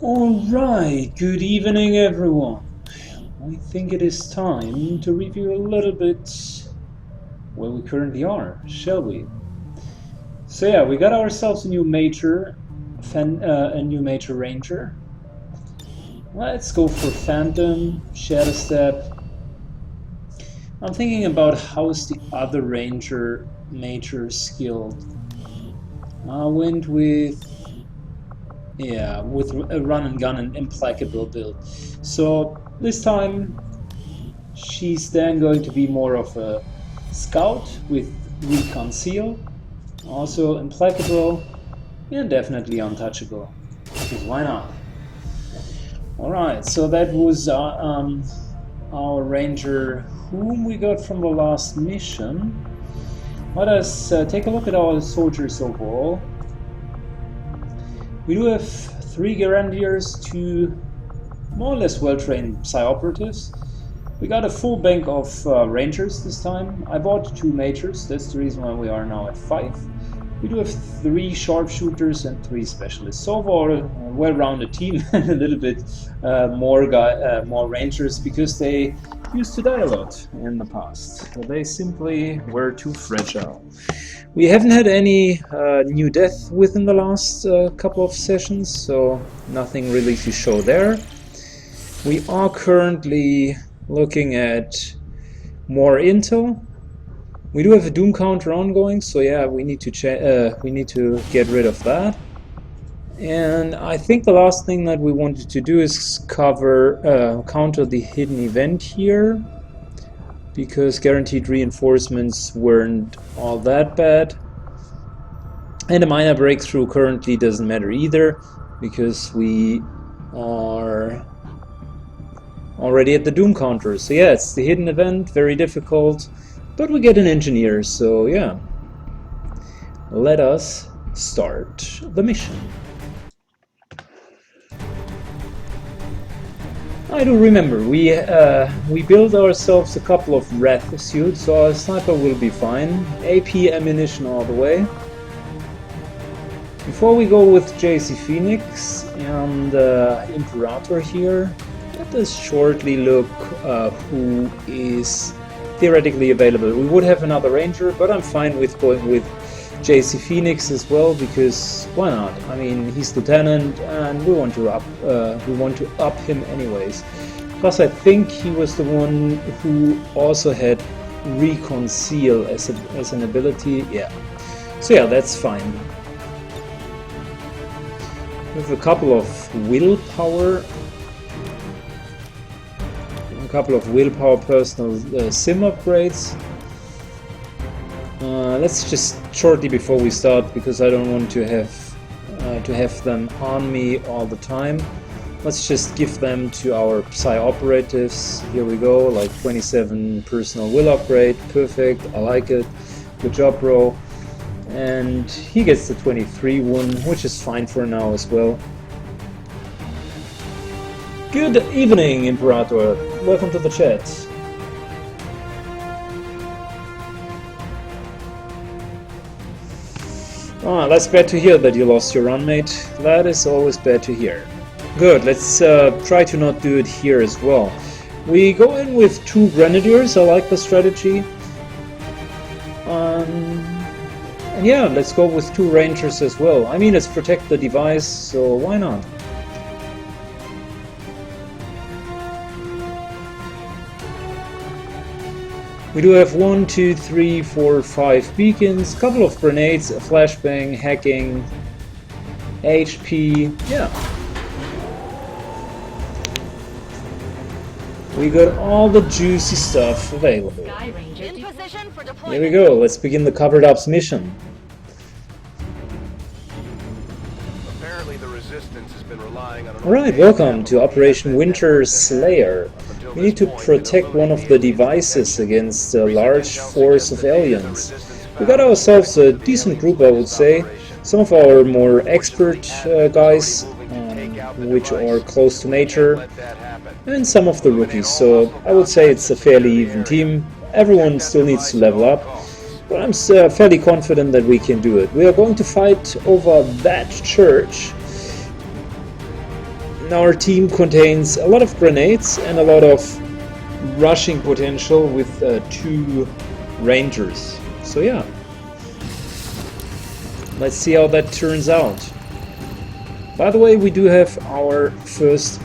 Alright, good evening everyone. I think it is time to review a little bit where we currently are, shall we? So yeah, we got ourselves a new major, a new major ranger. Let's go for Phantom, Shadow Step. I'm thinking about how's the other ranger major skilled. I went with a run and gun and implacable build. So this time she's then going to be more of a scout with reconceal, also implacable, and definitely untouchable. Because why not? Alright, so that was our ranger whom we got from the last mission. Let us take a look at our soldiers overall. We do have 3 Grenadiers, 2 more or less well-trained Psi-Operatives. We got a full bank of Rangers this time. I bought 2 Majors, that's the reason why we are now at 5. We do have 3 Sharpshooters and 3 Specialists. So overall, a well-rounded team and a little bit more Rangers because they used to die a lot in the past. They simply were too fragile. We haven't had any new death within the last couple of sessions, so nothing really to show there. We are currently looking at more intel. We do have a doom counter ongoing, so yeah, we need to get rid of that. And I think the last thing that we wanted to do is counter the hidden event here, because guaranteed reinforcements weren't all that bad. And a minor breakthrough currently doesn't matter either, because we are already at the doom counter. So yeah, it's the hidden event, very difficult, but we get an engineer, so yeah. Let us start the mission. I do remember, we built ourselves a couple of Wrath suits, so our sniper will be fine. AP ammunition all the way. Before we go with JC Phoenix and Imperator here, let us shortly look who is theoretically available. We would have another Ranger, but I'm fine with going with JC Phoenix as well, because why not? I mean, he's lieutenant, and we want to up him anyways. Plus, I think he was the one who also had Reconceal as an ability. Yeah. So yeah, that's fine. We have a couple of willpower. Personal sim upgrades. Let's just shortly before we start, because I don't want to have them on me all the time. Let's just give them to our Psi-Operatives. Here we go, like 27 personal will upgrade. Perfect, I like it. Good job, bro. And he gets the 23 one, which is fine for now as well. Good evening, Imperator. Welcome to the chat. That's bad to hear that you lost your runmate. That is always bad to hear. Good, let's try to not do it here as well. We go in with 2 Grenadiers, I like the strategy. And yeah, let's go with 2 Rangers as well. I mean, it's protect the device, so why not? We do have 1, 2, 3, 4, 5 beacons, couple of grenades, a flashbang, hacking, HP, yeah. We got all the juicy stuff available. Here we go, let's begin the Covered Ops mission. Alright, welcome to Operation Winter Slayer. We need to protect one of the devices against a large force of aliens. We got ourselves a decent group, I would say. Some of our more expert guys, which are close to nature, and some of the rookies, so I would say it's a fairly even team. Everyone still needs to level up, but I'm fairly confident that we can do it. We are going to fight over that church. our team contains a lot of grenades and a lot of rushing potential with 2 rangers. So yeah, let's see how that turns out. By the way, we do have our first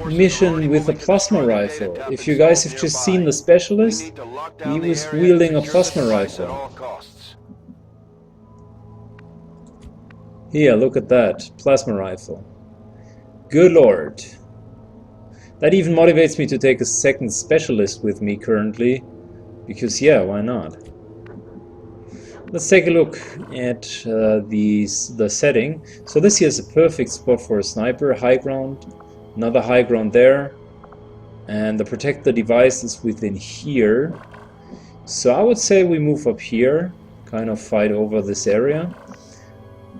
mission with a plasma rifle. If you guys have just seen the specialist, he was wielding a plasma rifle. Here, look at that, plasma rifle. Good lord. That even motivates me to take a second specialist with me currently, because yeah, why not? Let's take a look at the setting. So this here is a perfect spot for a sniper, high ground, another high ground there, and the protect the device is within here. So I would say we move up here, kind of fight over this area,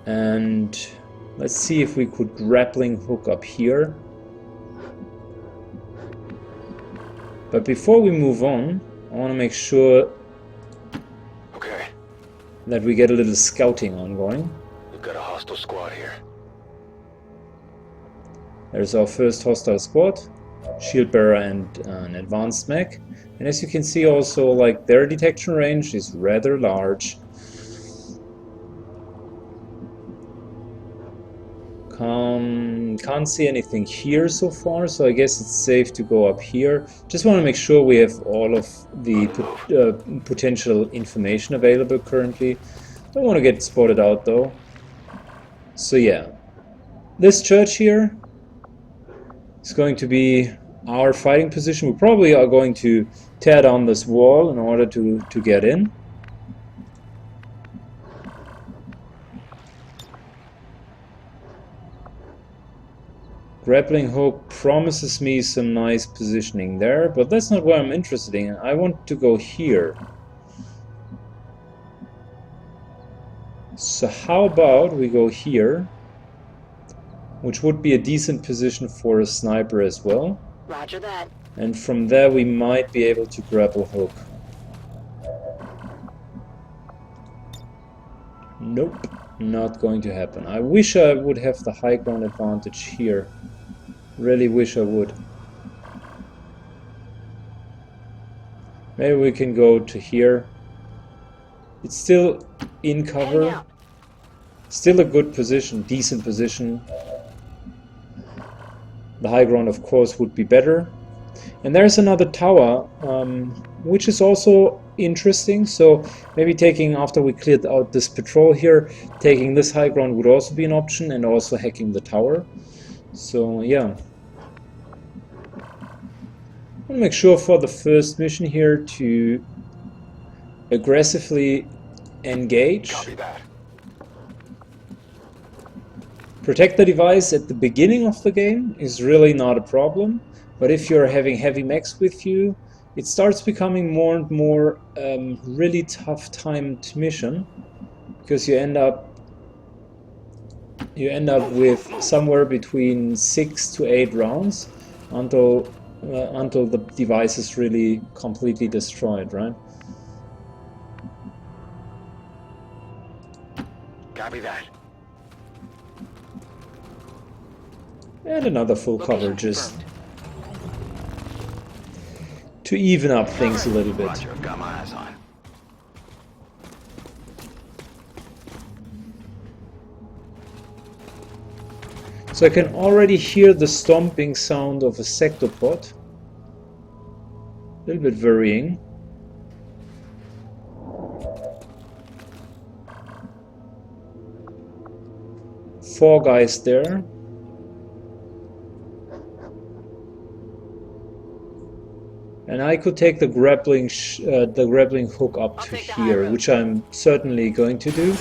and let's see if we could grappling hook up here. But before we move on, I want to make sure that we get a little scouting ongoing. We've got a hostile squad here. There's our first hostile squad, shield bearer and an advanced mech. And as you can see also, like, their detection range is rather large. Can't see anything here so far, so I guess it's safe to go up here. Just want to make sure we have all of the potential information available currently. Don't want to get spotted out though. So yeah, this church here is going to be our fighting position. We probably are going to tear down this wall in order to get in. Grappling hook promises me some nice positioning there, but that's not what I'm interested in. I want to go here. So how about we go here, which would be a decent position for a sniper as well. Roger that. And from there we might be able to grapple hook. Nope, not going to happen. I wish I would have the high ground advantage here. Really wish I would. Maybe we can go to here. It's still in cover. Still a good position, decent position. The high ground, of course, would be better. And there's another tower, which is also interesting. So maybe taking, after we cleared out this patrol here, taking this high ground would also be an option, and also hacking the tower. So yeah, I want to make sure for the first mission here to aggressively engage. Copy that. Protect the device at the beginning of the game is really not a problem, but if you're having heavy mechs with you, it starts becoming more and more really tough timed mission, because you end up with somewhere between 6 to 8 rounds until the device is really completely destroyed, right? Copy that. And another full cover just to even up things a little bit. Roger, I've got my eyes on. So I can already hear the stomping sound of a sectopod. A little bit worrying. Four guys there. And I could take the grappling hook up to here, which I'm certainly going to do.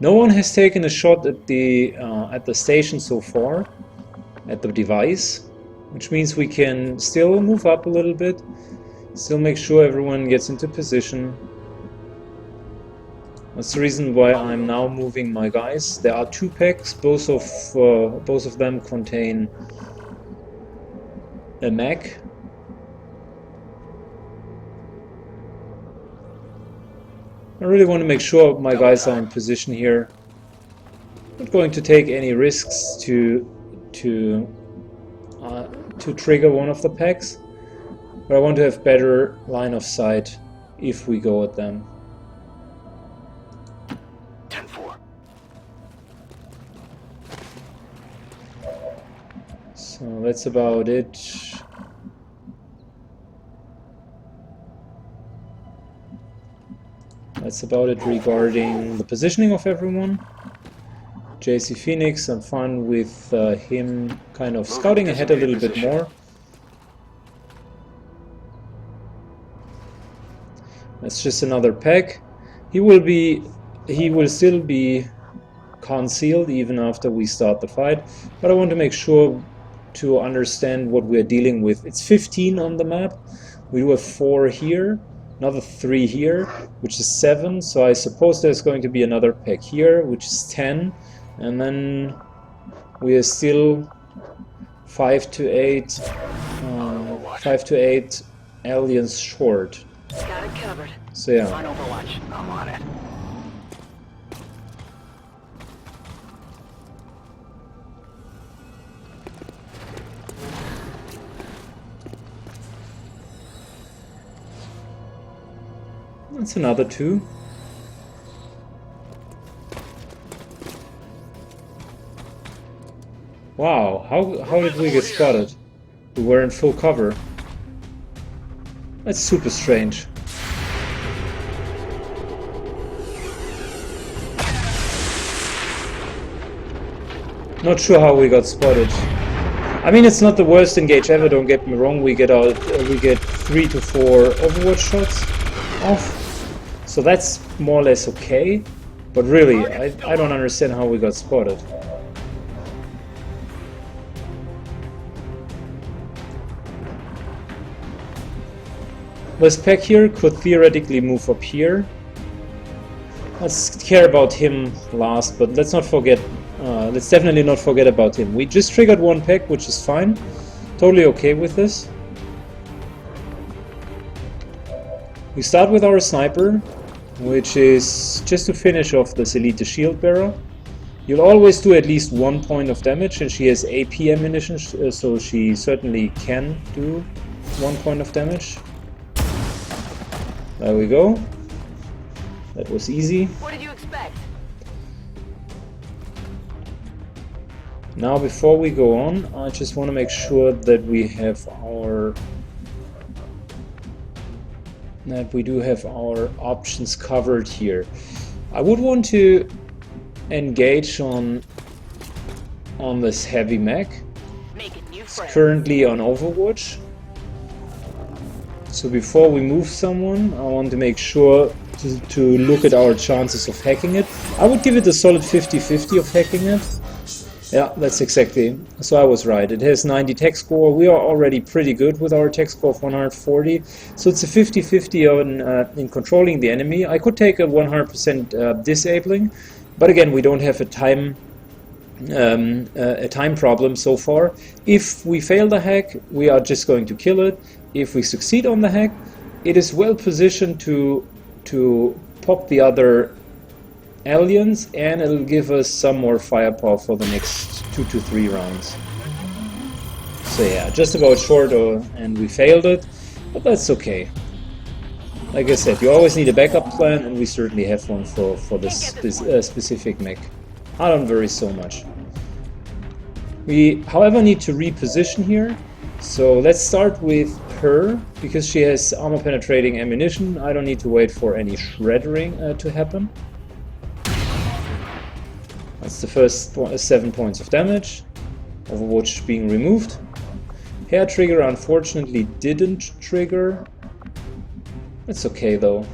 No one has taken a shot at the station so far, at the device, which means we can still move up a little bit, still make sure everyone gets into position. That's the reason why I'm now moving my guys. There are 2 packs, both of them contain a mech. I really want to make sure my guys are in position here. Not going to take any risks to trigger one of the packs, but I want to have better line of sight if we go at them. 10-4. So that's about it. That's about it regarding the positioning of everyone. JC Phoenix, I'm fine with him kind of scouting ahead a little bit more. That's just another pack. He will still be concealed even after we start the fight, but I want to make sure to understand what we're dealing with. It's 15 on the map. We do have 4 here, another 3 here, which is 7, so I suppose there's going to be another pack here, which is 10, and then we are still 5 to 8 aliens short. Got it covered. So yeah. On Overwatch. I'm on it. That's another 2. Wow, how did we get spotted? We were in full cover. That's super strange. Not sure how we got spotted. I mean, it's not the worst engage ever, don't get me wrong. We get 3 to 4 Overwatch shots off. So that's more or less okay. But really, I don't understand how we got spotted. This pack here could theoretically move up here. Let's care about him last, but let's not forget. Let's definitely not forget about him. We just triggered 1 pack, which is fine. Totally okay with this. We start with our sniper, which is just to finish off this elite shield bearer. You'll always do at least 1 point of damage, and she has AP ammunition, so she certainly can do 1 point of damage. There we go. That was easy. What did you expect? Now, before we go on, I just want to make sure that we have our options covered here. I would want to engage on this heavy mech. It's currently on Overwatch. So before we move someone, I want to make sure to look at our chances of hacking it. I would give it a solid 50-50 of hacking it. Yeah, that's exactly. So I was right. It has 90 tech score. We are already pretty good with our tech score of 140. So it's a 50-50 in controlling the enemy. I could take a 100% disabling, but again, we don't have a time problem so far. If we fail the hack, we are just going to kill it. If we succeed on the hack, it is well positioned to pop the other aliens, and it'll give us some more firepower for the next 2 to 3 rounds. So yeah, just about short, and we failed it, but that's okay. Like I said, you always need a backup plan, and we certainly have one for this specific mech. I don't worry so much. We, however, need to reposition here. So let's start with her, because she has armor penetrating ammunition. I don't need to wait for any shreddering to happen. That's the first 7 points of damage. Overwatch being removed. Hair trigger unfortunately didn't trigger. It's okay though.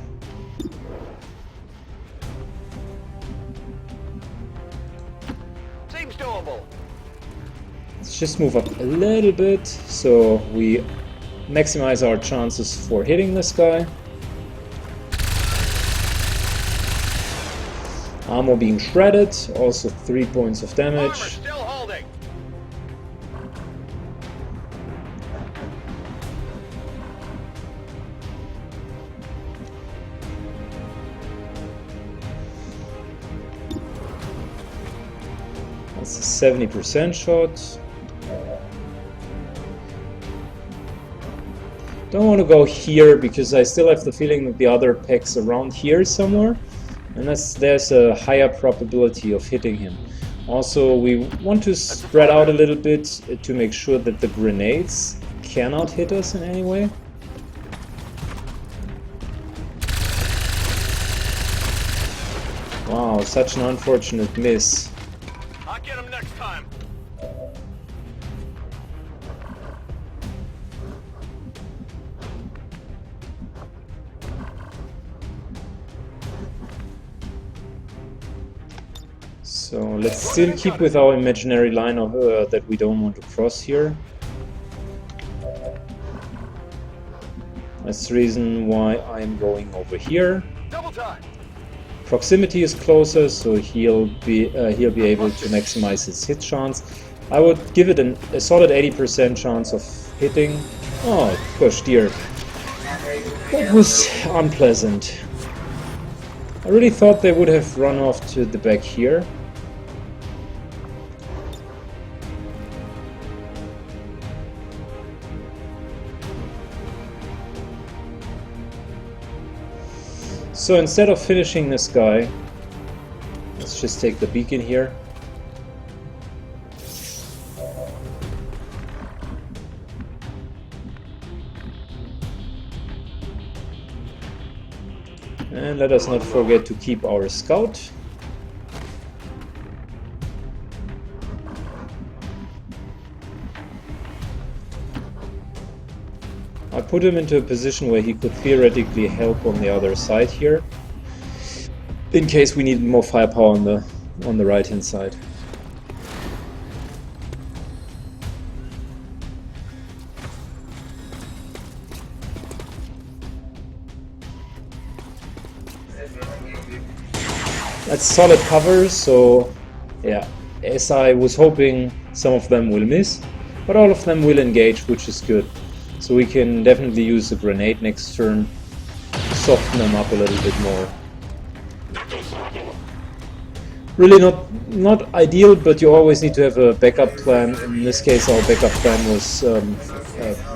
Seems doable. Let's just move up a little bit so we maximize our chances for hitting this guy. Armor being shredded, also 3 points of damage. Still holding. That's a 70% shot. Don't want to go here because I still have the feeling that the other peck's around here somewhere, and there's a higher probability of hitting him. Also, we want to spread out a little bit to make sure that the grenades cannot hit us in any way. Wow, such an unfortunate miss. I'll get him next time. So let's still keep with our imaginary line of that we don't want to cross here. That's the reason why I'm going over here. Double time. Proximity is closer, so he'll be able to maximize his hit chance. I would give it a solid 80% chance of hitting. Oh, gosh dear. That was unpleasant. I really thought they would have run off to the back here. So instead of finishing this guy, let's just take the beacon here. And let us not forget to keep our scout. I put him into a position where he could theoretically help on the other side here, in case we need more firepower on the right hand side. That's solid cover, so yeah, as I was hoping, some of them will miss, but all of them will engage, which is good. So we can definitely use a grenade next turn to soften them up a little bit more. Really not ideal, but you always need to have a backup plan. In this case, our backup plan was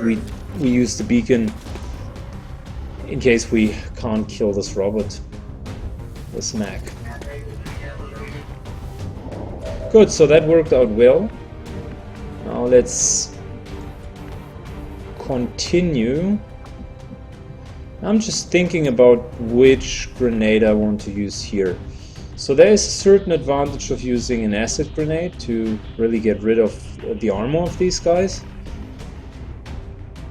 we used the beacon in case we can't kill this robot, this Mac. Good, so that worked out well. Now let's continue. I'm just thinking about which grenade I want to use here. So there is a certain advantage of using an acid grenade to really get rid of the armor of these guys.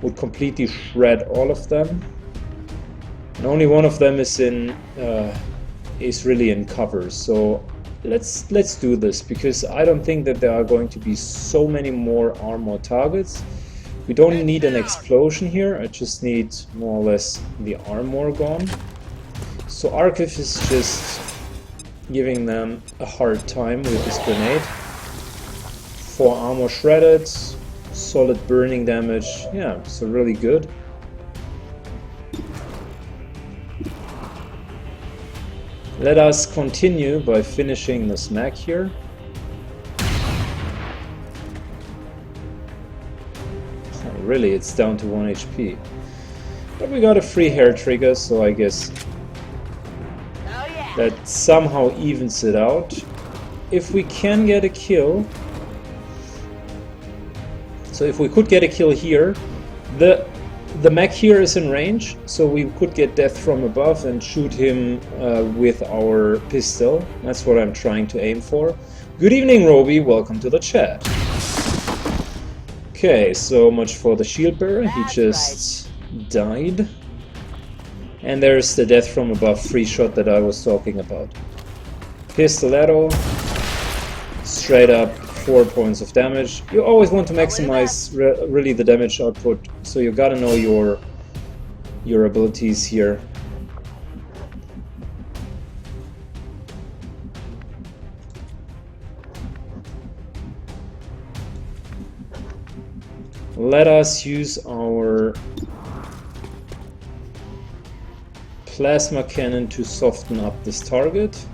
Would completely shred all of them. And only one of them is really in cover. So let's do this, because I don't think that there are going to be so many more armor targets. We don't need an explosion here, I just need more or less the armor gone. So Archiv is just giving them a hard time with this grenade. 4 armor shredded, solid burning damage, yeah, so really good. Let us continue by finishing this Mac here. Really, it's down to 1 HP. But we got a free hair trigger, so I guess that somehow evens it out. If we can get a kill, so if we could get a kill here, the mech here is in range, so we could get death from above and shoot him with our pistol. That's what I'm trying to aim for. Good evening, Roby, welcome to the chat. Okay, so much for the shield bearer, he just died. And there's the death from above free shot that I was talking about. Pistoletto, straight up 4 points of damage. You always want to maximize really the damage output, so you gotta know your abilities here. Let us use our plasma cannon to soften up this target.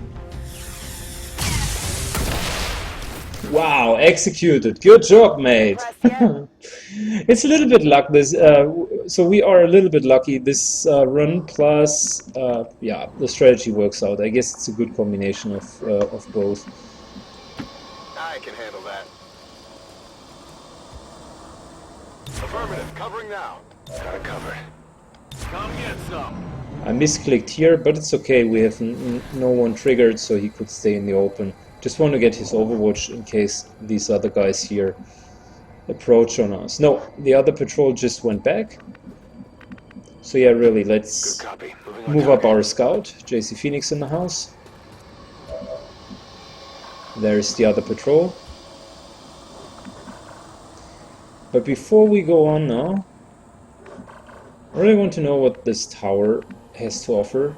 Wow, executed. Good job, mate. It's a little bit luck. So we are a little bit lucky. This run plus, yeah, the strategy works out. I guess it's a good combination of both. I can handle that. Affirmative, covering now. Got it covered. Come get some. I misclicked here, but it's okay. We have no one triggered, so he could stay in the open. Just want to get his overwatch in case these other guys here approach on us. No, the other patrol just went back. So yeah, really, let's move up our scout. JC Phoenix in the house. There's the other patrol. But before we go on now, I really want to know what this tower has to offer.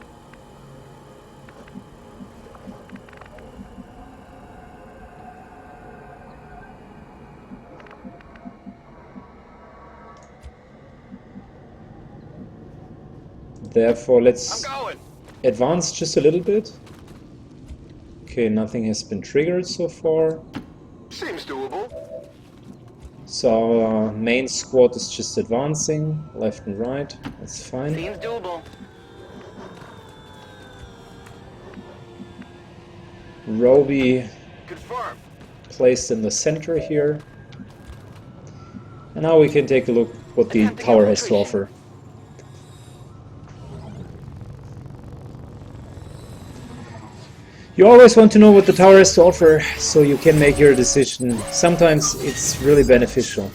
Therefore, let's advance just a little bit. Okay, nothing has been triggered so far. Seems doable. So our main squad is just advancing left and right. That's fine. Seems doable. Roby Confirmed. placed in the center here. And now we can take a look what the tower has to offer. You always want to know what the tower has to offer, so you can make your decision. Sometimes it's really beneficial.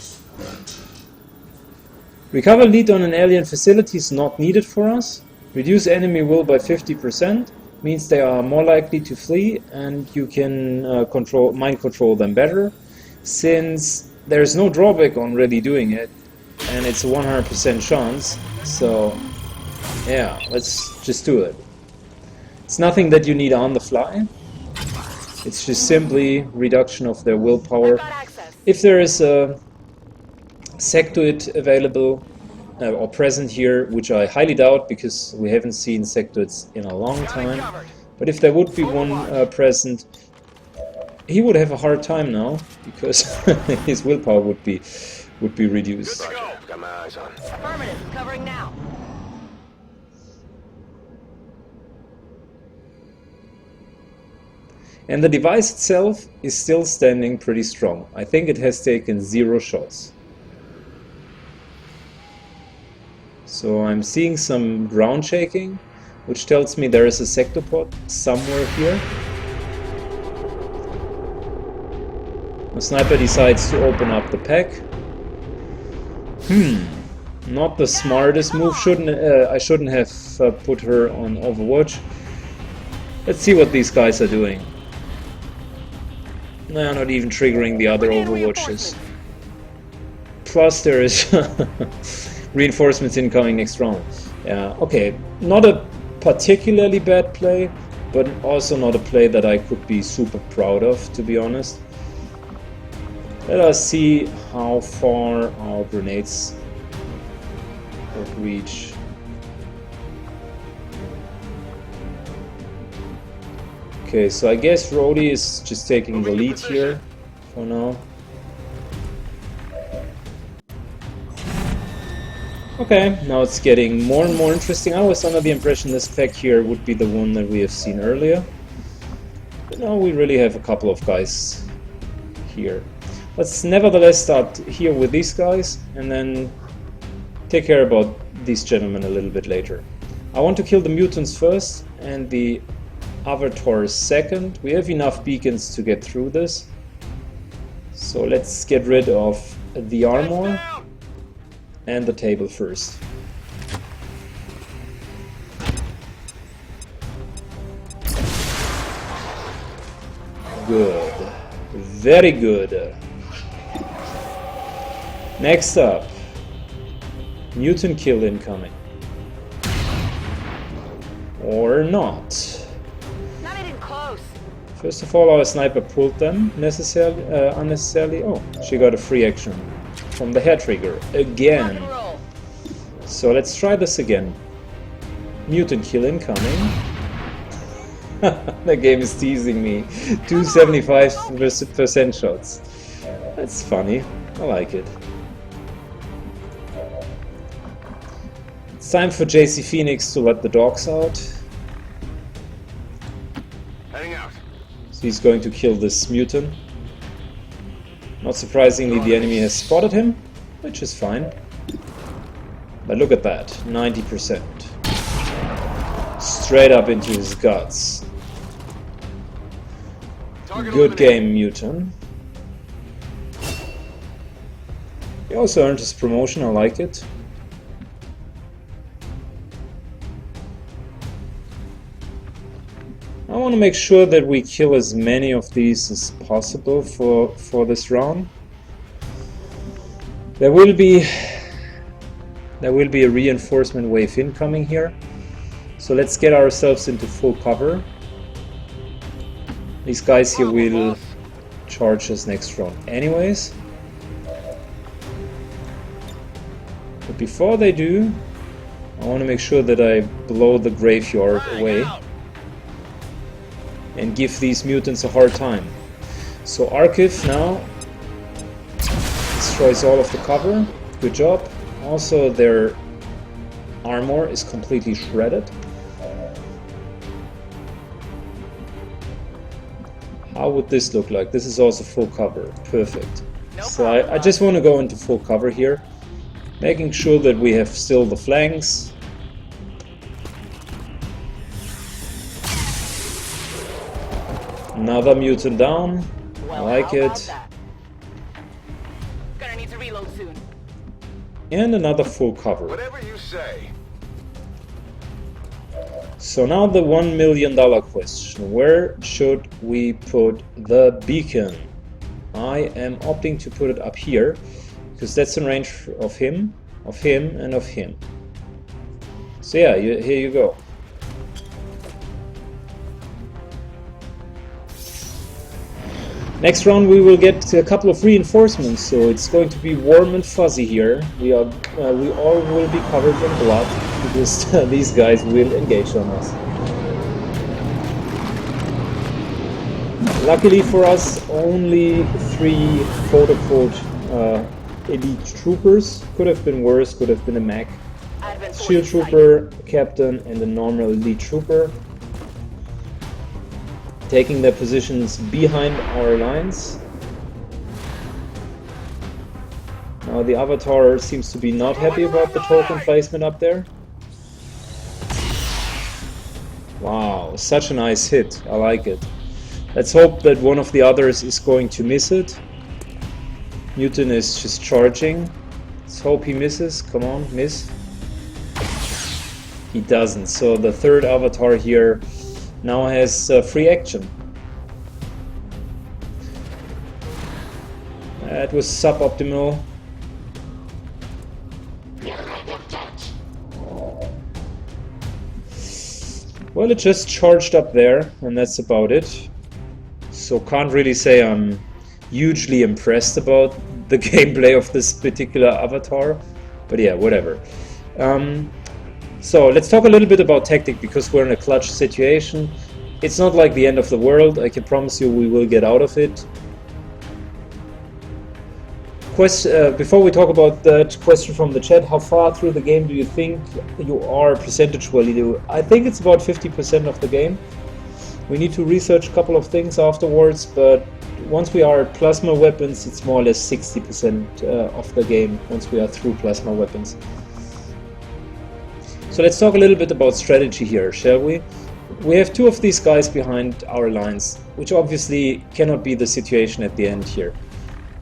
Recover lead on an alien facility is not needed for us. Reduce enemy will by 50%, means they are more likely to flee, and you can mind control them better, since there's no drawback on really doing it, and it's a 100% chance. So yeah, let's just do it. It's nothing that you need on the fly. It's just simply reduction of their willpower. If there is a sectoid available or present here, which I highly doubt because we haven't seen sectoids in a long time, but if there would be one present, he would have a hard time now because his willpower would be reduced. Good to go. Got my eyes on. Affirmative, covering now. And the device itself is still standing pretty strong. I think it has taken 0 shots. So I'm seeing some ground shaking, which tells me there is a sectopod somewhere here. The sniper decides to open up the pack. Not the smartest move. I shouldn't have put her on Overwatch. Let's see what these guys are doing. No, not even triggering the other Overwatches. Plus there is reinforcements incoming next round. Yeah, okay, not a particularly bad play, but also not a play that I could be super proud of, to be honest. Let us see how far our grenades would reach. Okay, so I guess Rhodey is just taking the lead here for now. Okay, now it's getting more and more interesting. I was under the impression this pack here would be the one that we have seen earlier. But now we really have a couple of guys here. Let's nevertheless start here with these guys and then take care about these gentlemen a little bit later. I want to kill the mutants first and the avatars second. We have enough beacons to get through this. So let's get rid of the armor and the table first. Good. Very good. Next up, mutant kill incoming. Or not. First of all, our sniper pulled them unnecessarily. Oh, she got a free action from the hair trigger again. So let's try this again. Mutant kill incoming. The game is teasing me. 275% shots. That's funny. I like it. It's time for JC Phoenix to let the dogs out. Heading out. So he's going to kill this mutant. Not surprisingly, the enemy has spotted him, which is fine. But look at that, 90%. Straight up into his guts. Good game, mutant. He also earned his promotion, I like it. I want to make sure that we kill as many of these as possible for this round. There will be a reinforcement wave incoming here. So let's get ourselves into full cover. These guys here will charge us next round anyways. But before they do, I want to make sure that I blow the graveyard away and give these mutants a hard time. So Archive now destroys all of the cover. Good job. Also their armor is completely shredded. How would this look like? This is also full cover. Perfect. So I just want to go into full cover here, making sure that we have still the flanks. Another mutant down. I like it. Gonna need to reload soon. And another full cover. Whatever you say. So now the $1 million question. Where should we put the beacon? I am opting to put it up here, because that's in range of him, and of him. So yeah, here you go. Next round we will get a couple of reinforcements, so it's going to be warm and fuzzy here. We all will be covered in blood, because these guys will engage on us. Luckily for us, only 3 quote-unquote elite troopers. Could have been worse, could have been a mech. Shield trooper, captain, and a normal elite trooper, taking their positions behind our lines. Now the Avatar seems to be not happy about the token placement up there. Wow, such a nice hit, I like it. Let's hope that one of the others is going to miss it. Newton is just charging. Let's hope he misses, come on, miss. He doesn't, so the third Avatar here now has free action. That was suboptimal. Well, it just charged up there, and that's about it. So can't really say I'm hugely impressed about the gameplay of this particular Avatar, but yeah, whatever. So let's talk a little bit about tactic, because we're in a clutch situation. It's not like the end of the world, I can promise you we will get out of it. Before we talk about that question from the chat, how far through the game do you think you are percentage-wise? I think it's about 50% of the game. We need to research a couple of things afterwards, but once we are at plasma weapons, it's more or less 60% of the game once we are through plasma weapons. So let's talk a little bit about strategy here, shall we? We have 2 of these guys behind our lines, which obviously cannot be the situation at the end here.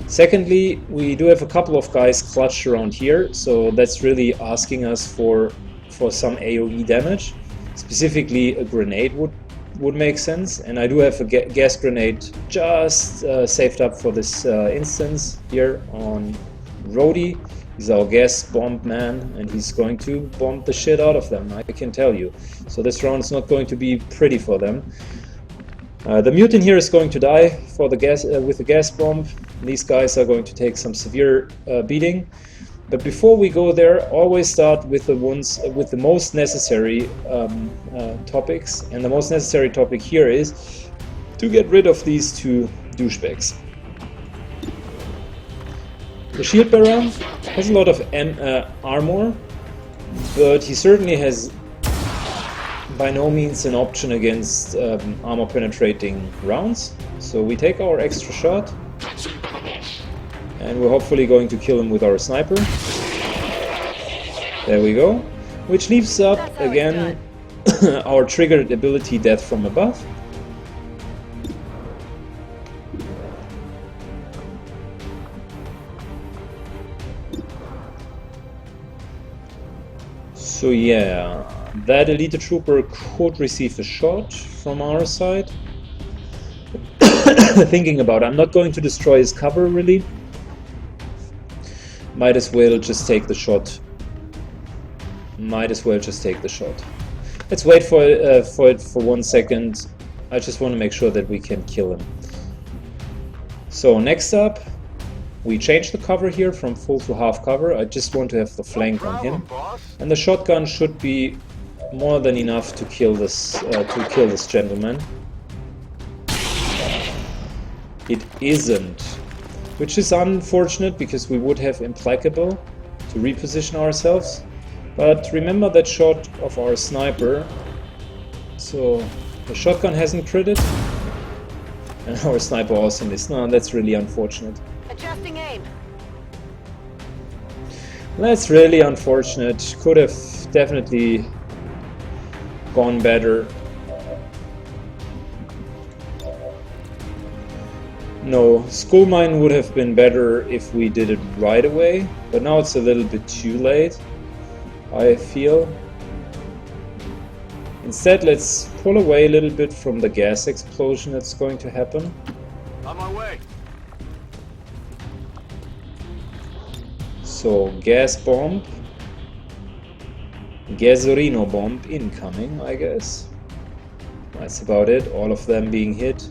Secondly, we do have a couple of guys clutched around here, so that's really asking us for some AoE damage. Specifically, a grenade would make sense, and I do have a gas grenade just saved up for this instance here on Rhodey. He's our gas bomb man, and he's going to bomb the shit out of them, I can tell you. So this round is not going to be pretty for them. The mutant here is going to die for the gas with the gas bomb. These guys are going to take some severe beating. But before we go there, always start with the ones with the most necessary topics. And the most necessary topic here is to get rid of these two douchebags. The shield bearer has a lot of armor, but he certainly has by no means an option against armor penetrating rounds. So we take our extra shot, and we're hopefully going to kill him with our sniper. There we go. Which leaves up again our triggered ability, Death from Above. So yeah, that elite trooper could receive a shot from our side. Thinking about it, I'm not going to destroy his cover really. Might as well just take the shot. Let's wait for it for 1 second. I just want to make sure that we can kill him. So next up, we change the cover here from full to half cover. I just want to have the flank on him, and the shotgun should be more than enough to kill this gentleman. It isn't, which is unfortunate because we would have Implacable to reposition ourselves. But remember that shot of our sniper. So the shotgun hasn't critted, and our sniper also missed. No, that's really unfortunate. Adjusting aim. That's really unfortunate. Could have definitely gone better. No, Skull Mine would have been better if we did it right away, but now it's a little bit too late, I feel. Instead, let's pull away a little bit from the gas explosion that's going to happen. On my way. So, gas bomb. Gasolino bomb incoming, I guess. That's about it, all of them being hit.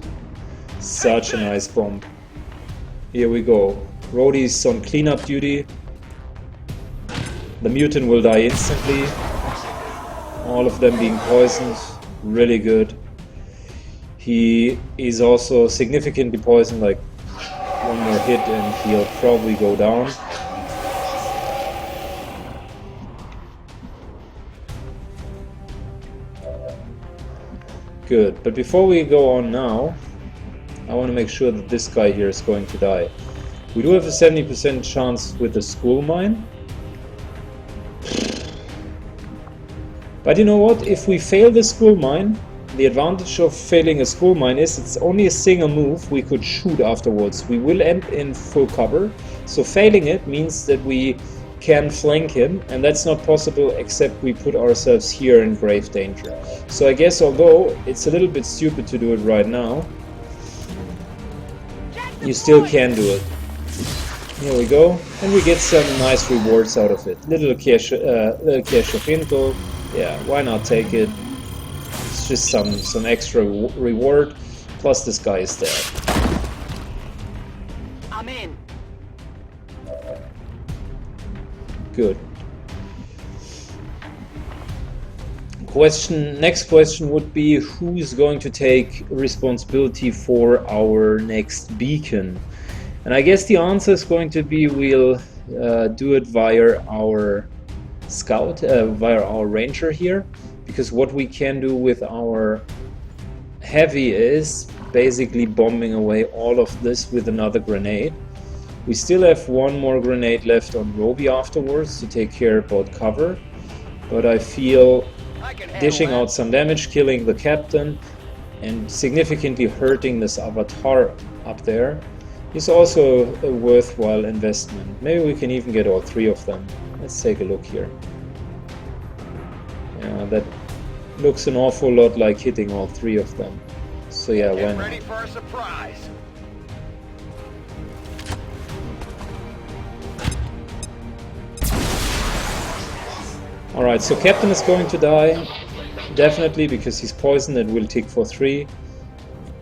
Such a nice bomb. Here we go. Rhodey's on cleanup duty. The mutant will die instantly. All of them being poisoned. Really good. He is also significantly poisoned, like one more hit and he'll probably go down. Good, but before we go on now, I want to make sure that this guy here is going to die. We do have a 70% chance with the Skull Mine. But you know what? If we fail the Skull Mine, the advantage of failing a Skull Mine is it's only a single move we could shoot afterwards. We will end in full cover, so failing it means that we can flank him, and that's not possible except we put ourselves here in grave danger. So I guess although it's a little bit stupid to do it right now, you still can do it. Here we go, and we get some nice rewards out of it. Little cash of info. Yeah, why not take it? It's just some extra reward. Plus, this guy is dead. I'm in. Good. Next question would be, who is going to take responsibility for our next beacon? And I guess the answer is going to be we'll do it via our scout, via our ranger here, because what we can do with our heavy is basically bombing away all of this with another grenade. We still have one more grenade left on Roby afterwards to take care about cover, but I feel dishing out some damage, killing the captain, and significantly hurting this avatar up there is also a worthwhile investment. Maybe we can even get all three of them. Let's take a look here. Yeah, that looks an awful lot like hitting all three of them. So yeah, Get ready for a surprise. Alright, so Captain is going to die, definitely, because he's poisoned and will tick for 3.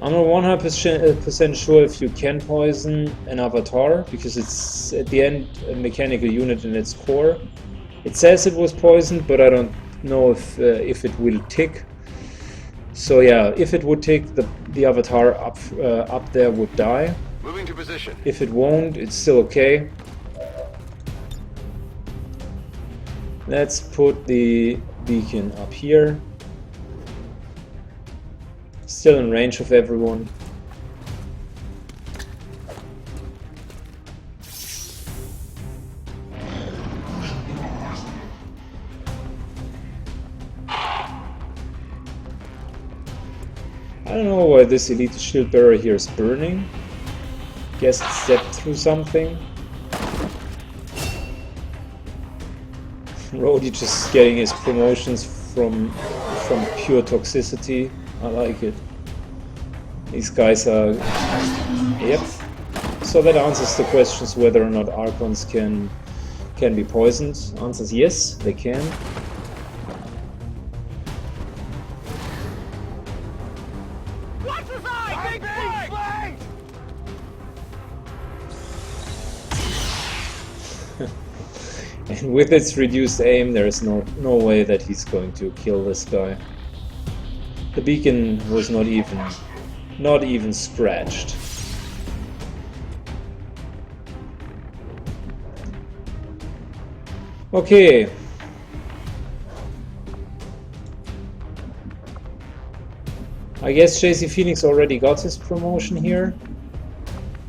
I'm not 100% sure if you can poison an avatar, because it's at the end a mechanical unit in its core. It says it was poisoned, but I don't know if it will tick. So yeah, if it would tick, the avatar up there would die. Moving to position. If it won't, it's still okay. Let's put the beacon up here. Still in range of everyone. I don't know why this elite shield bearer here is burning. Guess it stepped through something. Rhodey just getting his promotions from pure toxicity. I like it. These guys are... Yep. So that answers the questions whether or not Archons can be poisoned. Answers yes, they can. Watch the side! Big flank! And with its reduced aim, there is no way that he's going to kill this guy. The beacon was not even scratched. Okay. I guess JC Phoenix already got his promotion here.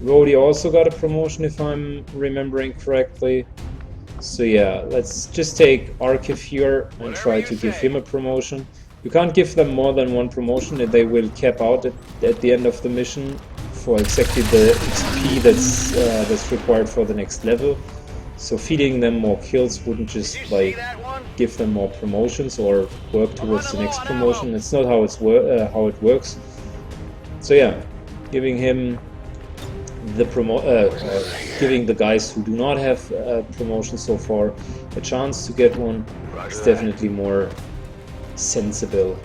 Rhodey also got a promotion if I'm remembering correctly. So yeah, let's just take Archive here and try to give him a promotion. You can't give them more than one promotion, and they will cap out at the end of the mission for exactly the XP that's required for the next level. So feeding them more kills wouldn't just like give them more promotions or work towards the next promotion. It's not how it works. So yeah, giving him the giving the guys who do not have promotion so far a chance to get one is definitely more sensible.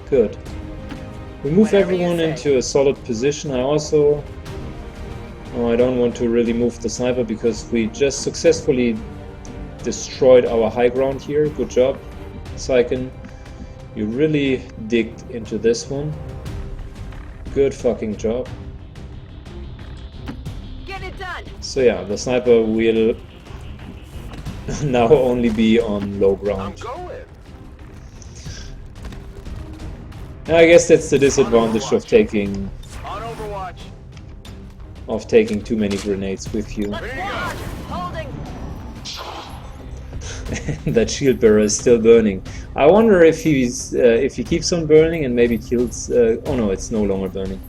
Good. We move everyone into a solid position. I also... Oh, I don't want to really move the sniper because we just successfully destroyed our high ground here. Good job, Psyken. You really digged into this one. Good fucking job. Get it done. So yeah, the sniper will now only be on low ground. I guess that's the disadvantage of taking too many grenades with you. Holding. That shield bearer is still burning. I wonder if he keeps on burning and maybe kills. Oh no, it's no longer burning.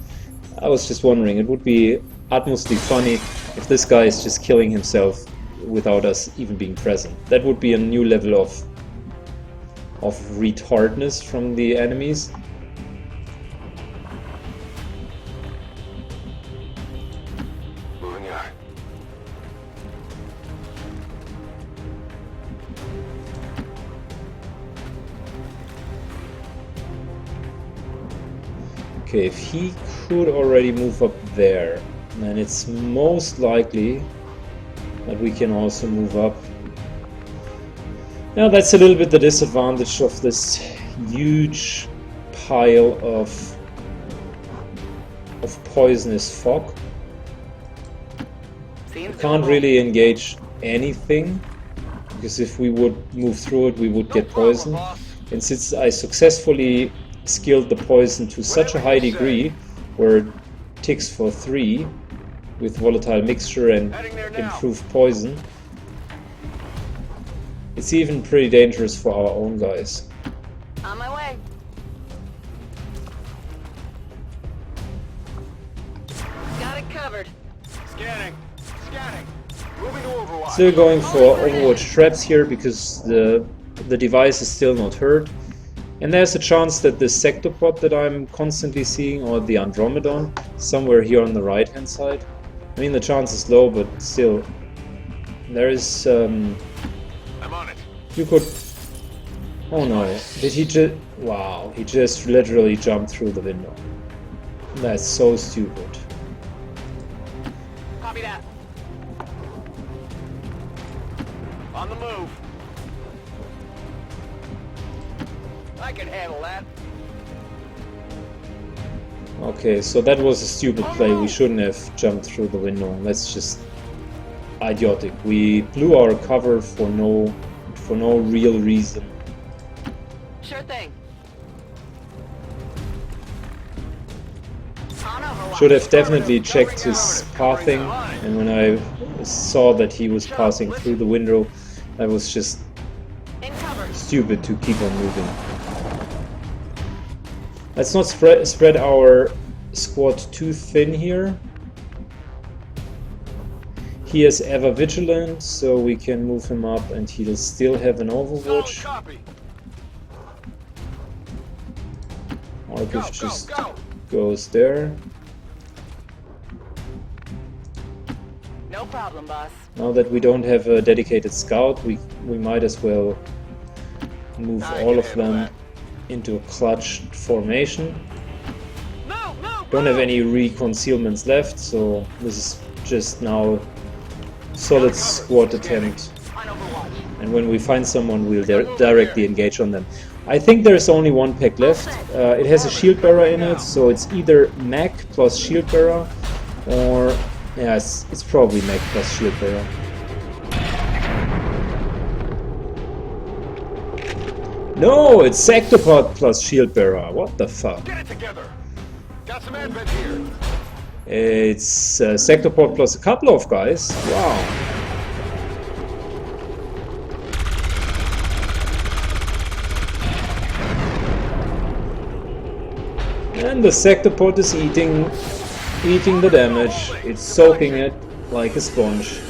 I was just wondering. It would be utmostly funny if this guy is just killing himself without us even being present. That would be a new level of retardness from the enemies. Okay, if he could already move up there, then it's most likely that we can also move up. Now that's a little bit the disadvantage of this huge pile of poisonous fog. We can't really engage anything, because if we would move through it we would get poisoned. And since I successfully skilled the poison to such a high degree, where it ticks for 3 with volatile mixture and improved poison, it's even pretty dangerous for our own guys. On my way. Got it covered. Scanning. Moving to Overwatch. Still going for Overwatch traps here because the device is still not hurt. And there's a chance that the sectopod that I'm constantly seeing, or the Andromedon, somewhere here on the right hand side. I mean, the chance is low, but still, there is... I'm on it. You could Oh no, did he just... Wow, he just literally jumped through the window. That's so stupid. Copy that. On the move. I can handle that. Okay, so that was a stupid play. We shouldn't have jumped through the window. That's just idiotic. We blew our cover for no real reason. Sure thing. On Overwatch. Should have definitely checked his pathing, and when I saw that he was passing through the window, that was just In cover. stupid to keep on moving. Let's not spread our squad too thin here. He is ever vigilant, so we can move him up and he'll still have an overwatch. Copy. Archive just Go. goes there. No problem, boss. Now that we don't have a dedicated scout, we might as well move I all can of handle them that. into a clutch formation. Move. Don't have any reconcealments left, so this is just now solid squad attempt. On Overwatch. And when we find someone, we'll directly engage on them. I think there's only one pack left. It has a shield bearer in it, so it's either mech plus shield bearer, or yeah, it's probably mech plus shield bearer. No, it's sectopod plus shield bearer. What the fuck? Get it together. Got some advent here. It's sectopod plus a couple of guys. Wow. And the sectopod is eating the damage. It's soaking it like a sponge.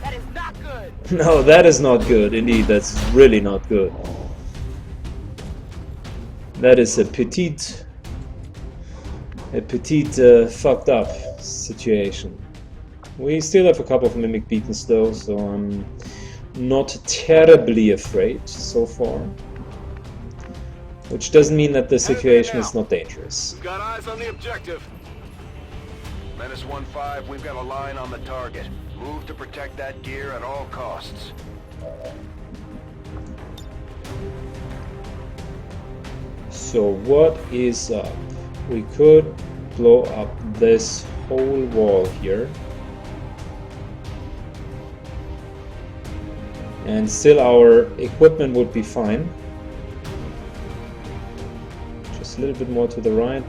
That is not good. No, that is not good. Indeed, that's really not good. That is a petite fucked up situation. We still have a couple of mimic beacons though, so I'm not terribly afraid so far. Which doesn't mean that the situation is not dangerous. We've got eyes on the objective. Menace 1-5, we've got a line on the target. Move to protect that gear at all costs. So what is up? We could blow up this whole wall here. And still our equipment would be fine. Just a little bit more to the right.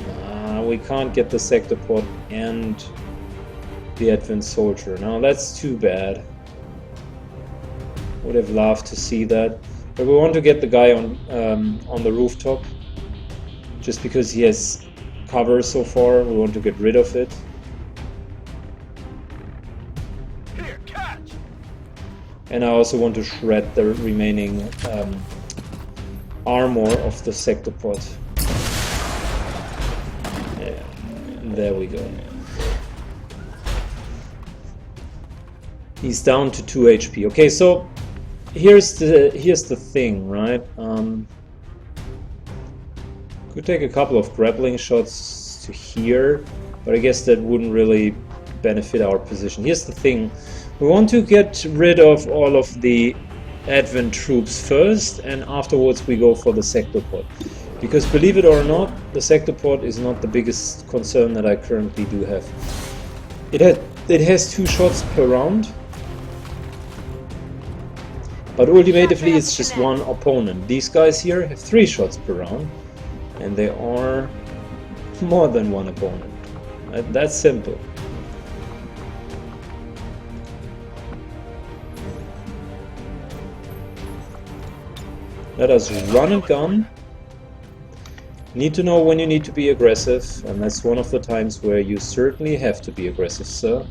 Nah, we can't get the sectopod and the advent soldier. Now that's too bad. Would have loved to see that. But we want to get the guy on the rooftop. Just because he has cover so far, we want to get rid of it. Here, catch! And I also want to shred the remaining armor of the sectopod. Yeah, there we go. He's down to 2 HP. Okay, so here's the thing, right? Could take a couple of grappling shots to here, but I guess that wouldn't really benefit our position. Here's the thing. We want to get rid of all of the advent troops first, and afterwards we go for the sectopod. Because believe it or not, the sectopod is not the biggest concern that I currently do have. It has 2 shots per round, but ultimately it's just one opponent. These guys here have 3 shots per round, and they are more than one opponent. That's simple. Let us run and gun. Need to know when you need to be aggressive, and that's one of the times where you certainly have to be aggressive, sir.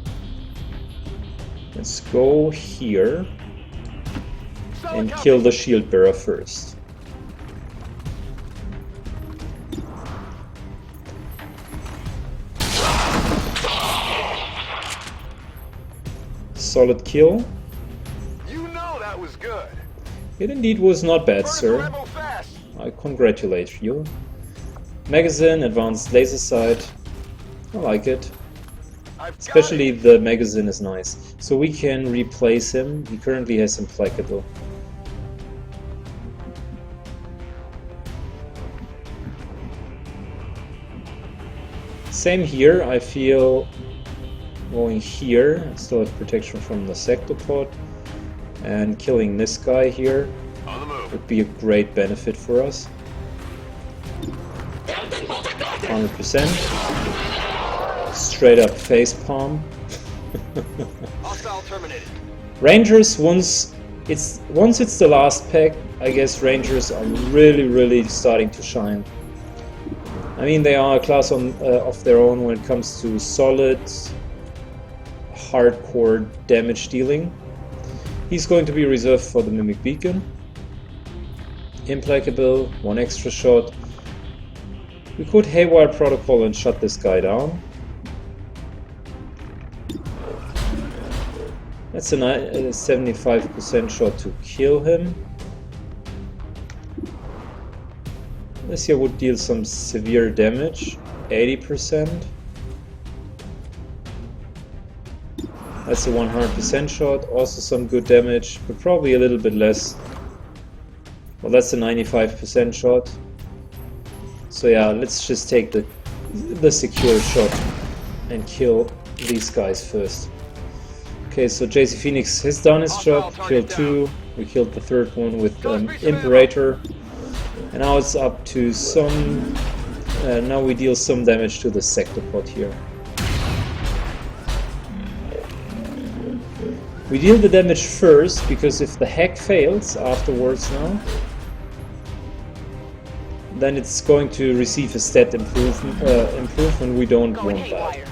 Let's go here and kill the shield bearer first. solid kill. You know that was good. It indeed was not bad, First sir. rebel fast. I congratulate you. Magazine, advanced laser sight. I like it. I've got Especially it. the magazine is nice. So we can replace him. He currently has implacable. Same here. I feel going here, still have protection from the sectopod, and killing this guy here On the move. would be a great benefit for us. 100%. Straight up facepalm. Hostile terminated. Rangers, once it's the last pack, I guess Rangers are really starting to shine. I mean, they are a class of their own when it comes to solid, hardcore damage dealing. He's going to be reserved for the Mimic Beacon. Implacable, one extra shot. We could Haywire Protocol and shut this guy down. That's a 75% shot to kill him. This here would deal some severe damage, 80%. That's a 100% shot, also some good damage, but probably a little bit less. Well, that's a 95% shot. So yeah, let's just take the secure shot and kill these guys first. Okay, so JC Phoenix has done his job, killed 2, we killed the 3rd one with Imperator. And now it's up to some... now we deal some damage to the sectopod here. We deal the damage first, because if the hack fails afterwards now, then it's going to receive a stat improvement. We don't Going want that. haywire.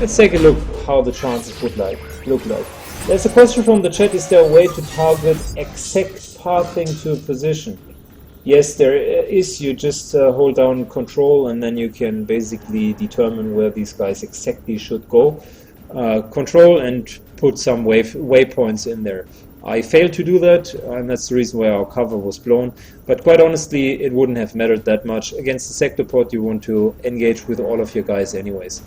Let's take a look how the chances would look like. There's a question from the chat: is there a way to target exact pathing to a position? Yes, there is. You just hold down control and then you can basically determine where these guys exactly should go. Control and put some waypoints in there. I failed to do that, and that's the reason why our cover was blown. But quite honestly, it wouldn't have mattered that much. Against the sectopod, you want to engage with all of your guys anyways.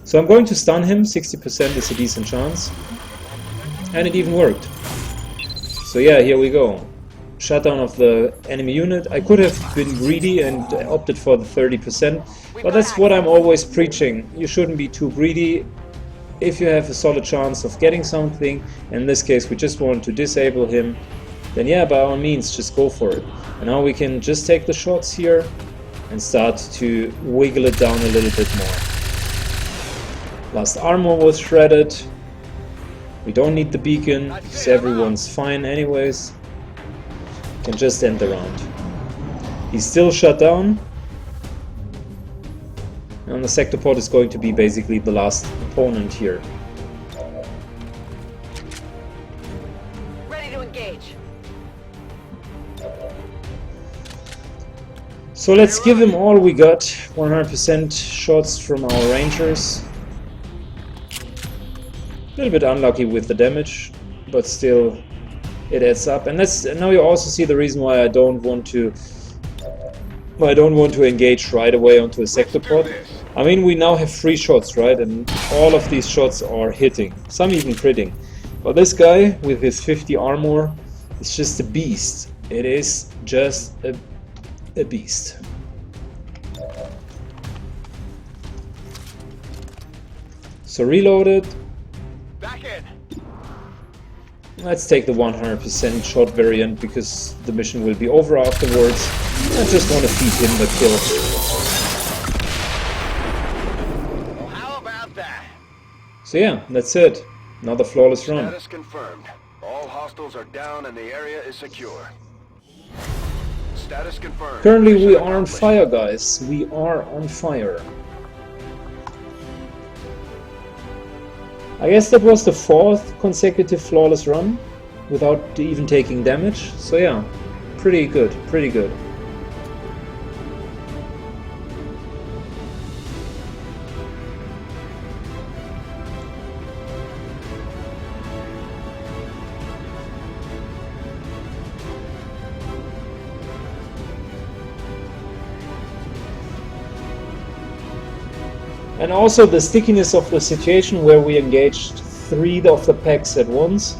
So I'm going to stun him. 60% is a decent chance. And it even worked. So yeah, here we go. Shutdown of the enemy unit. I could have been greedy and opted for the 30%, but that's what I'm always preaching. You shouldn't be too greedy. If you have a solid chance of getting something, in this case we just want to disable him, then yeah, by all means, just go for it. And now we can just take the shots here and start to wiggle it down a little bit more. Last armor was shredded. We don't need the beacon, because everyone's fine anyways. Can just end the round. He's still shut down. And the sectopod is going to be basically the last opponent here. Ready to engage. So let's give him all we got. 100% shots from our Rangers. A little bit unlucky with the damage, but still it adds up. And now you also see the reason why I don't want to engage right away onto a sectopod. I mean, we now have 3 shots, right? And all of these shots are hitting, some even critting. But this guy with his 50 armor is just a beast. It is just a beast. So reloaded. Back in. Let's take the 100% shot variant because the mission will be over afterwards. I just want to feed him the kill. Well, how about that? So yeah, that's it. Another flawless run. Status confirmed. All hostiles are down and the area is secure. Status confirmed. Currently we Mission are on accomplished. fire, guys. We are on fire. I guess that was the 4th consecutive flawless run without even taking damage. So yeah, pretty good, pretty good. And also the stickiness of the situation where we engaged 3 of the packs at once.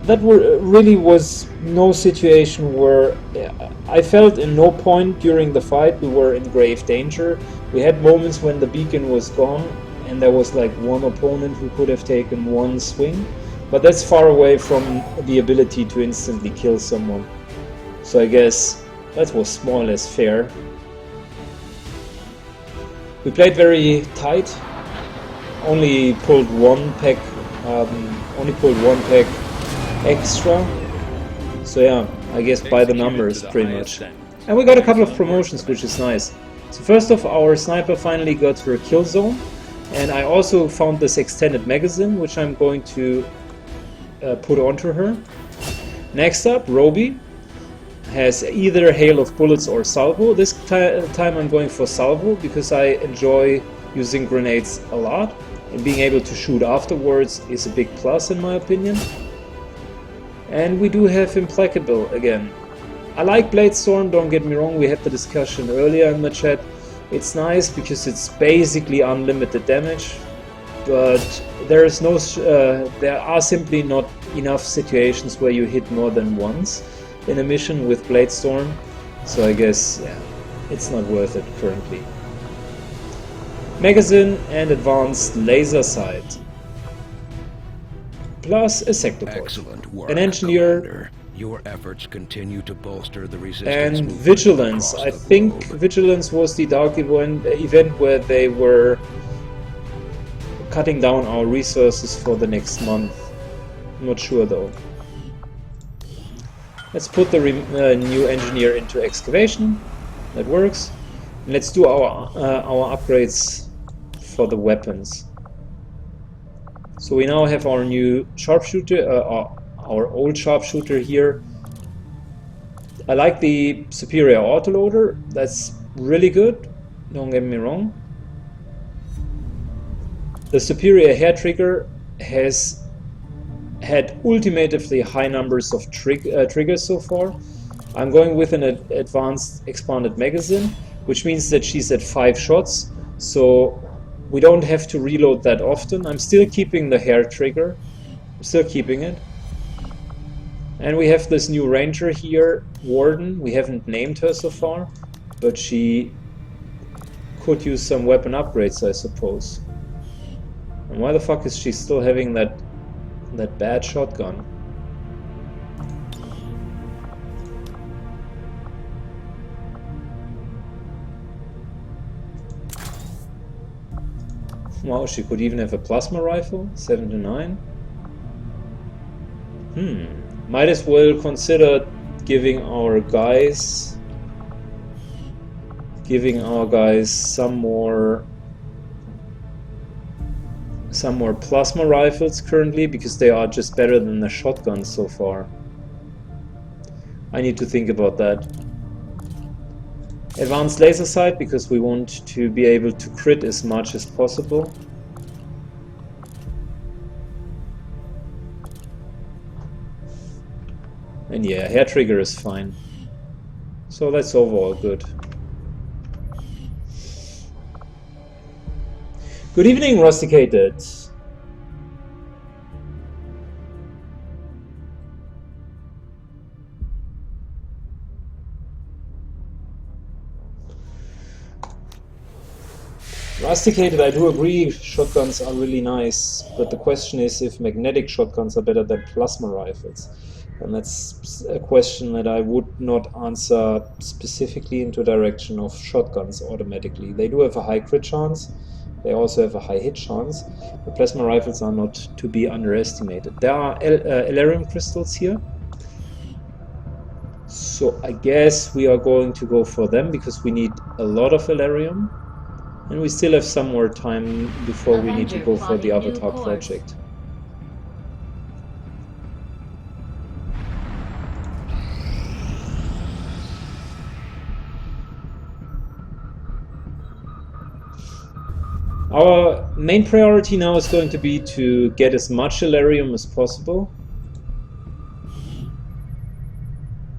That really was no situation where I felt in no point during the fight we were in grave danger. We had moments when the beacon was gone and there was like one opponent who could have taken one swing, but that's far away from the ability to instantly kill someone. So I guess that was more or less fair. We played very tight, only pulled one pack extra, so yeah, I guess by the numbers pretty much. And we got a couple of promotions, which is nice. So first off, our sniper finally got her kill zone, and I also found this extended magazine, which I'm going to put onto her. Next up, Roby has either hail of bullets or salvo. This time I'm going for salvo because I enjoy using grenades a lot, and being able to shoot afterwards is a big plus in my opinion. And we do have Implacable again. I like Bladestorm, don't get me wrong, we had the discussion earlier in the chat. It's nice because it's basically unlimited damage, but there are simply not enough situations where you hit more than once in a mission with Bladestorm, so I guess yeah, it's not worth it currently. Magazine and advanced laser sight, plus a sectopod. Excellent work, an engineer, Commander. Your efforts continue to bolster the resistance and movement vigilance. across I the think globe. vigilance was the dark event where they were cutting down our resources for the next month. I'm not sure though. Let's put the new engineer into excavation. That works. And let's do our upgrades for the weapons. So we now have our new sharpshooter, our old sharpshooter here. I like the superior autoloader. That's really good. Don't get me wrong. The superior hair trigger has had ultimately high numbers of triggers so far. I'm going with an advanced expanded magazine, which means that she's at 5 shots, so we don't have to reload that often. I'm still keeping the hair trigger, I'm still keeping it. And we have this new ranger here, Warden. We haven't named her so far, but she could use some weapon upgrades, I suppose. And why the fuck is she still having that bad shotgun? Wow, she could even have a plasma rifle, 7 to 9. Might as well consider giving our guys some more plasma rifles currently, because they are just better than the shotguns so far. I need to think about that. Advanced laser sight, because we want to be able to crit as much as possible. And yeah, hair trigger is fine. So that's overall good. Good evening, Rusticated. Rusticated, I do agree, shotguns are really nice, but the question is if magnetic shotguns are better than plasma rifles. And that's a question that I would not answer specifically into direction of shotguns automatically. They do have a high crit chance, they also have a high hit chance, but plasma rifles are not to be underestimated. There are Elerium crystals here, so I guess we are going to go for them because we need a lot of Elerium. And we still have some more time before we need to go for the Avatar project. Our main priority now is going to be to get as much Elerium as possible.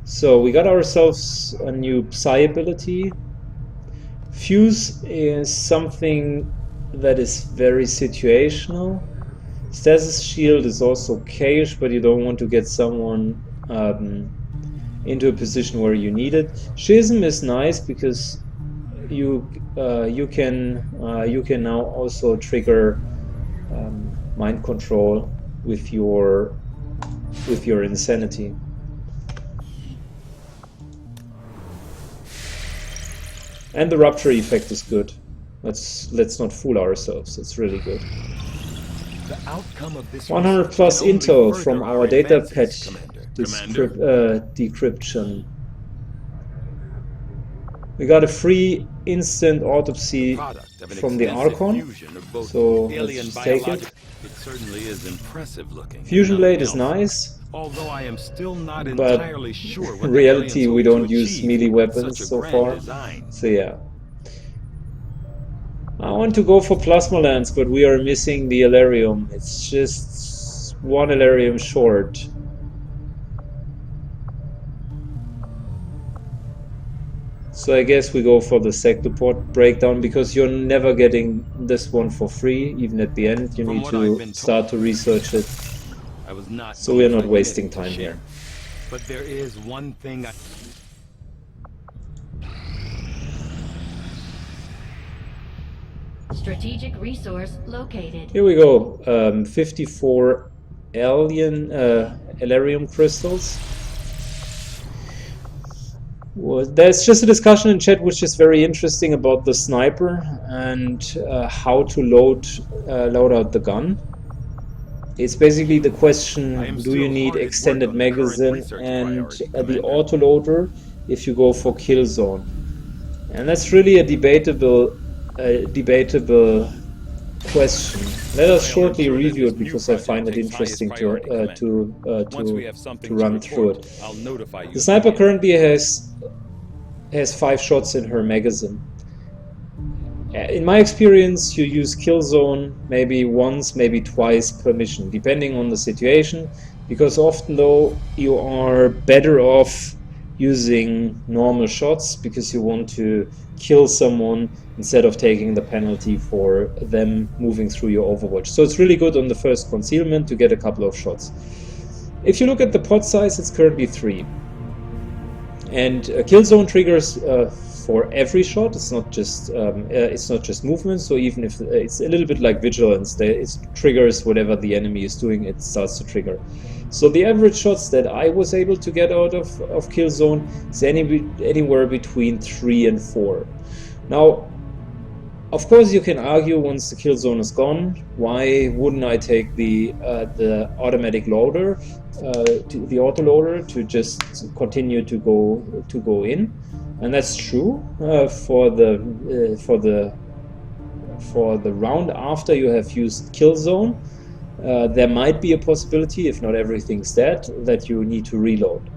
So we got ourselves a new Psi ability. Fuse is something that is very situational. Stasis shield is also okayish, but you don't want to get someone into a position where you need it. Schism is nice because you can now also trigger mind control with your insanity. And the rupture effect is good. Let's not fool ourselves. It's really good. The outcome of this 100 plus intel from our data pad decryption. We got a free instant autopsy from the Archon, so let's just take it. It certainly is impressive looking. Fusion blade is nice. Although I am still not But entirely sure what in the reality aliens we hope don't to use achieve melee with weapons such a so grand far. design. So yeah. I want to go for plasma lance, but we are missing the Elarium. It's just one Elarium short. So I guess we go for the sector port breakdown, because you're never getting this one for free, even at the end. You From need what I've to been start to research it. I was not So we are going not to wasting admit to time shit. here. But there is one thing I... Strategic resource located. Here we go. 54 Elarium crystals. Well, there's just a discussion in chat which is very interesting about the sniper and how to load out the gun. It's basically the question: do you need extended magazine and the autoloader if you go for kill zone? And that's really a debatable question. Let us shortly review it, because I find it interesting to run through it. The sniper currently has 5 shots in her magazine. In my experience, you use kill zone maybe once, maybe twice per mission, depending on the situation, because often though you are better off using normal shots because you want to kill someone instead of taking the penalty for them moving through your overwatch. So it's really good on the first concealment to get a couple of shots. If you look at the pot size, it's currently 3. And kill zone triggers for every shot. It's not just movement. So even if it's a little bit like vigilance, it triggers whatever the enemy is doing. It starts to trigger. So the average shots that I was able to get out of kill zone is anywhere between 3 and 4. Now, of course, you can argue once the kill zone is gone, why wouldn't I take the automatic loader, the autoloader, to just continue to go in? And that's true for the round after you have used kill zone. There might be a possibility, if not everything's dead, that you need to reload.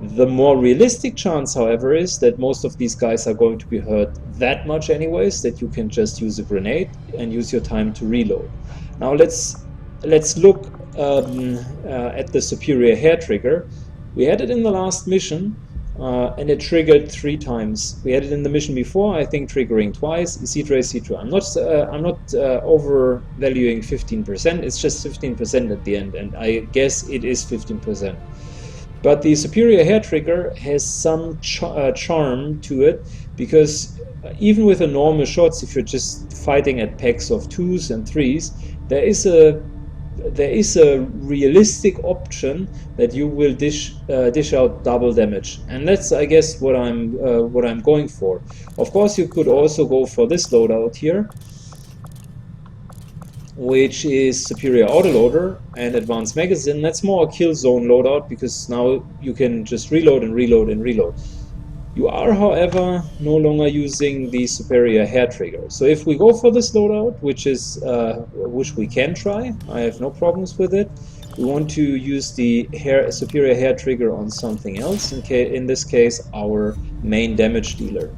The more realistic chance, however, is that most of these guys are going to be hurt that much anyways, that you can just use a grenade and use your time to reload. Now let's look at the superior hair trigger. We had it in the last mission, and it triggered 3 times. We had it in the mission before, I think triggering twice. C2. I'm not overvaluing 15%. It's just 15% at the end, and I guess it is 15%. But the superior hair trigger has some charm to it, because even with the normal shots, if you're just fighting at packs of 2s and 3s, there is a realistic option that you will dish out double damage, and that's, I guess, what I'm going for. Of course, you could also go for this loadout here, which is superior autoloader and advanced magazine. That's more a kill zone loadout, because now you can just reload and reload and reload. You are, however, no longer using the superior hair trigger. So if we go for this loadout, which we can try, I have no problems with it. We want to use the superior hair trigger on something else. In this case, our main damage dealer.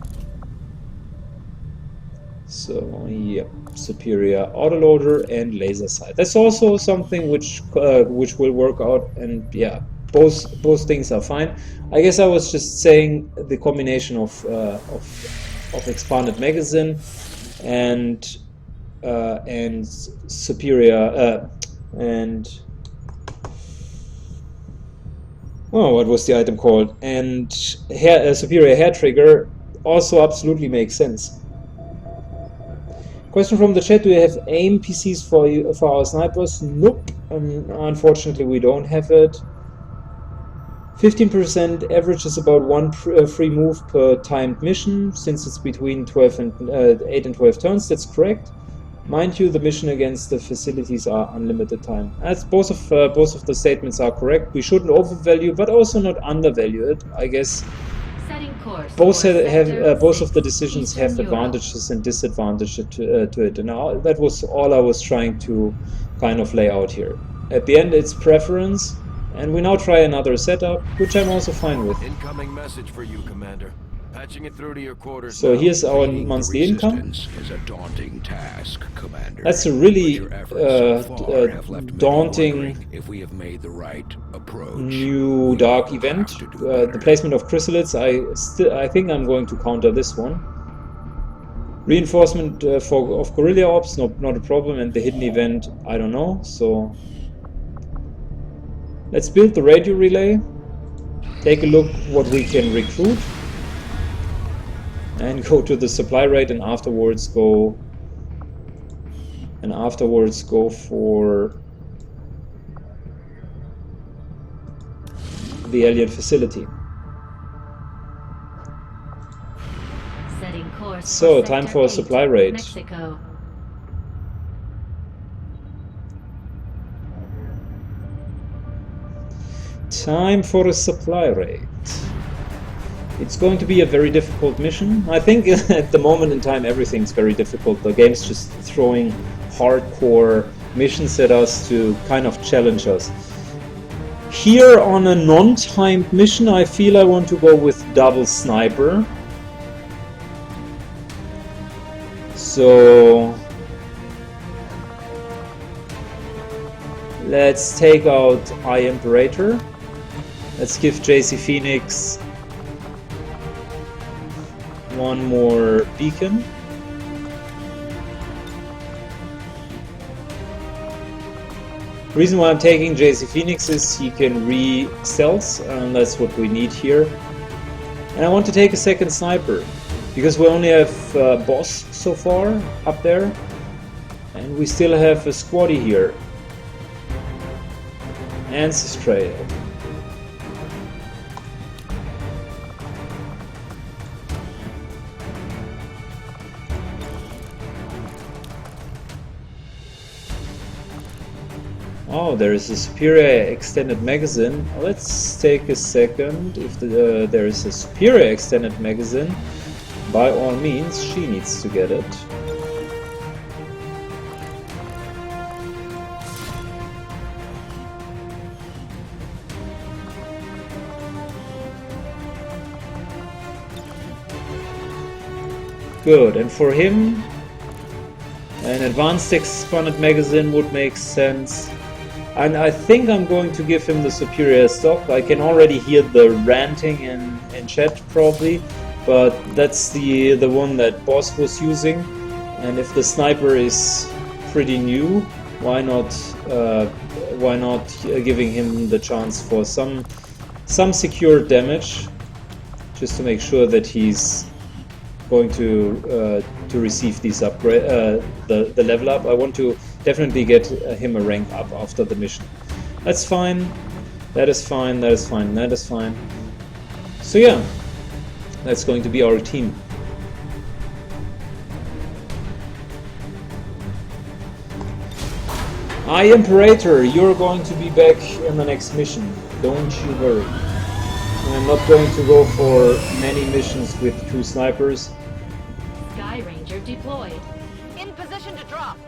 So yeah, superior autoloader and laser sight. That's also something which will work out, and yeah, both things are fine. I guess I was just saying the combination of expanded magazine and and superior and oh, what was the item called? And superior hair trigger also absolutely makes sense. Question from the chat: do you have aim PCs for our snipers? Nope. Unfortunately, we don't have it. 15% average is about one free move per timed mission, since it's between 8 and 12 turns. That's correct. Mind you, the mission against the facilities are unlimited time. As both of the statements are correct. We shouldn't overvalue, but also not undervalue it. I guess both of the decisions have advantages and disadvantages to it. And that was all I was trying to kind of lay out here. At the end, it's preference, and we now try another setup, which I'm also fine with. Incoming message for you, Commander. Patching it through to your quarters. So now. here's our monthly income. Is a daunting task, Commander. That's a really daunting if we have made the right approach. new dark event. The placement of chrysalids, I think I'm going to counter this one. Reinforcement of guerrilla ops, not a problem, and the hidden event, I don't know. So let's build the radio relay. Take a look what we can recruit. And go to the supply rate, and afterwards go for the alien facility. Setting course So, for time Sector for a 8, supply raid. Mexico. Time for a supply raid. It's going to be a very difficult mission. I think at the moment in time everything's very difficult. The game's just throwing hardcore missions at us to kind of challenge us. Here on a non-timed mission, I feel I want to go with double sniper. So let's take out Imperator. Let's give JC Phoenix one more beacon. The reason why I'm taking JC Phoenix is he can re-stealth, and that's what we need here. And I want to take a second sniper, because we only have boss so far up there, and we still have a squaddy here. Ancestral. Oh, there is a superior extended magazine. Let's take a second. If there is a superior extended magazine, by all means, she needs to get it. Good, and for him, an advanced expanded magazine would make sense. And I think I'm going to give him the superior stock. I can already hear the ranting in chat probably, but that's the one that boss was using. And if the sniper is pretty new, why not giving him the chance for some secure damage, just to make sure that he's going to receive these upgrade the level up. I want to definitely get him a rank up after the mission. That's fine. That is fine. That is fine. That is fine. So yeah, that's going to be our team. Imperator, you're going to be back in the next mission. Don't you worry. I'm not going to go for many missions with 2 snipers. Sky Ranger deployed. In position to drop.